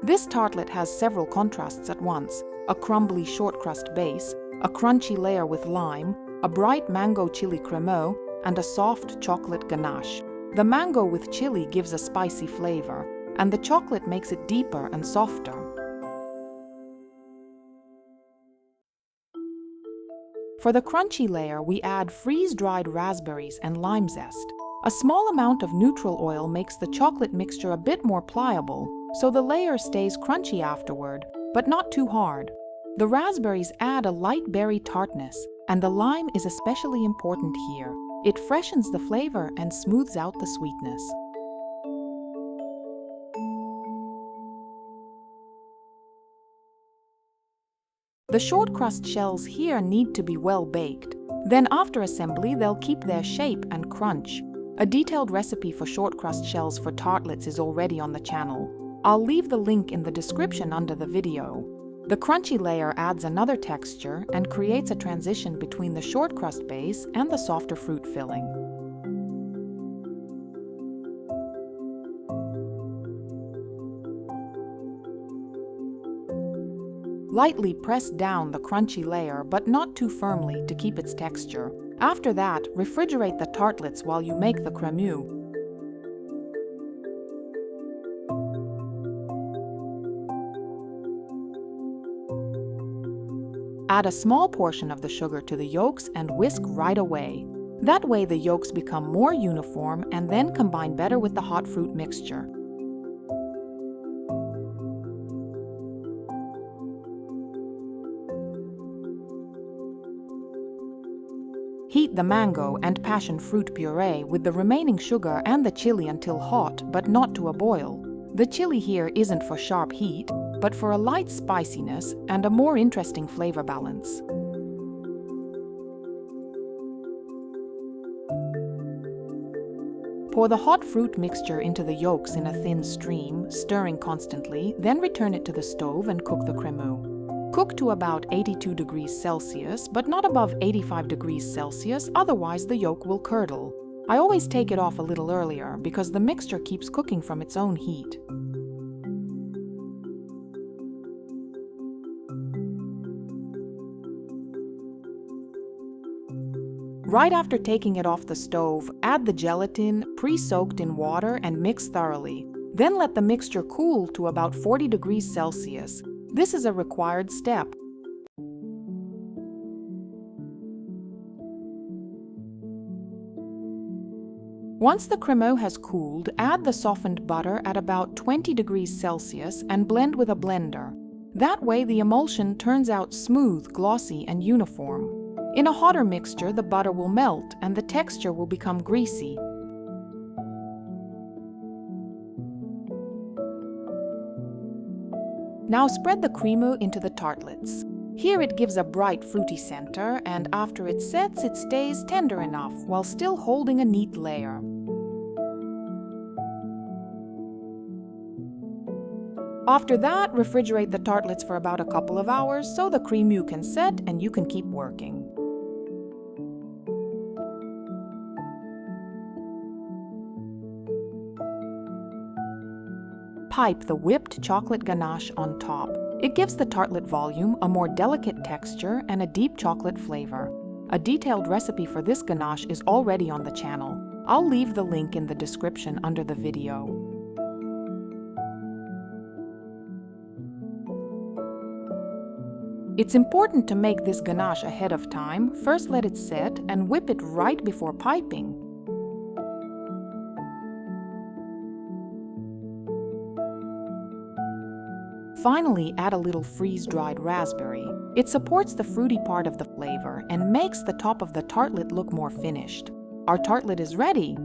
This tartlet has several contrasts at once: a crumbly shortcrust base, a crunchy layer with lime, a bright mango chili crémeux, and a soft chocolate ganache. The mango with chili gives a spicy flavor, and the chocolate makes it deeper and softer. For the crunchy layer, we add freeze-dried raspberries and lime zest. A small amount of neutral oil makes the chocolate mixture a bit more pliable, so the layer stays crunchy afterward, but not too hard. The raspberries add a light berry tartness, and the lime is especially important here. It freshens the flavor and smooths out the sweetness. The short crust shells here need to be well baked. Then after assembly, they'll keep their shape and crunch. A detailed recipe for short crust shells for tartlets is already on the channel. I'll leave the link in the description under the video. The crunchy layer adds another texture and creates a transition between the short crust base and the softer fruit filling. Lightly press down the crunchy layer, but not too firmly to keep its texture. After that, refrigerate the tartlets while you make the crémeux. Add a small portion of the sugar to the yolks and whisk right away. That way the yolks become more uniform and then combine better with the hot fruit mixture. Heat the mango and passion fruit puree with the remaining sugar and the chili until hot, but not to a boil. The chili here isn't for sharp heat, but for a light spiciness and a more interesting flavor balance. Pour the hot fruit mixture into the yolks in a thin stream, stirring constantly, then return it to the stove and cook the crémeux. Cook to about 82 degrees Celsius, but not above 85 degrees Celsius, otherwise the yolk will curdle. I always take it off a little earlier because the mixture keeps cooking from its own heat. Right after taking it off the stove, add the gelatin, pre-soaked in water, and mix thoroughly. Then let the mixture cool to about 40 degrees Celsius. This is a required step. Once the crémeux has cooled, add the softened butter at about 20 degrees Celsius and blend with a blender. That way the emulsion turns out smooth, glossy, and uniform. In a hotter mixture, the butter will melt and the texture will become greasy. Now spread the crémeux into the tartlets. Here it gives a bright fruity center, and after it sets, it stays tender enough while still holding a neat layer. After that, refrigerate the tartlets for about a couple of hours so the crémeux can set and you can keep working. Pipe the whipped chocolate ganache on top. It gives the tartlet volume, a more delicate texture, and a deep chocolate flavor. A detailed recipe for this ganache is already on the channel. I'll leave the link in the description under the video. It's important to make this ganache ahead of time. First let it set and whip it right before piping. Finally, add a little freeze-dried raspberry. It supports the fruity part of the flavor and makes the top of the tartlet look more finished. Our tartlet is ready!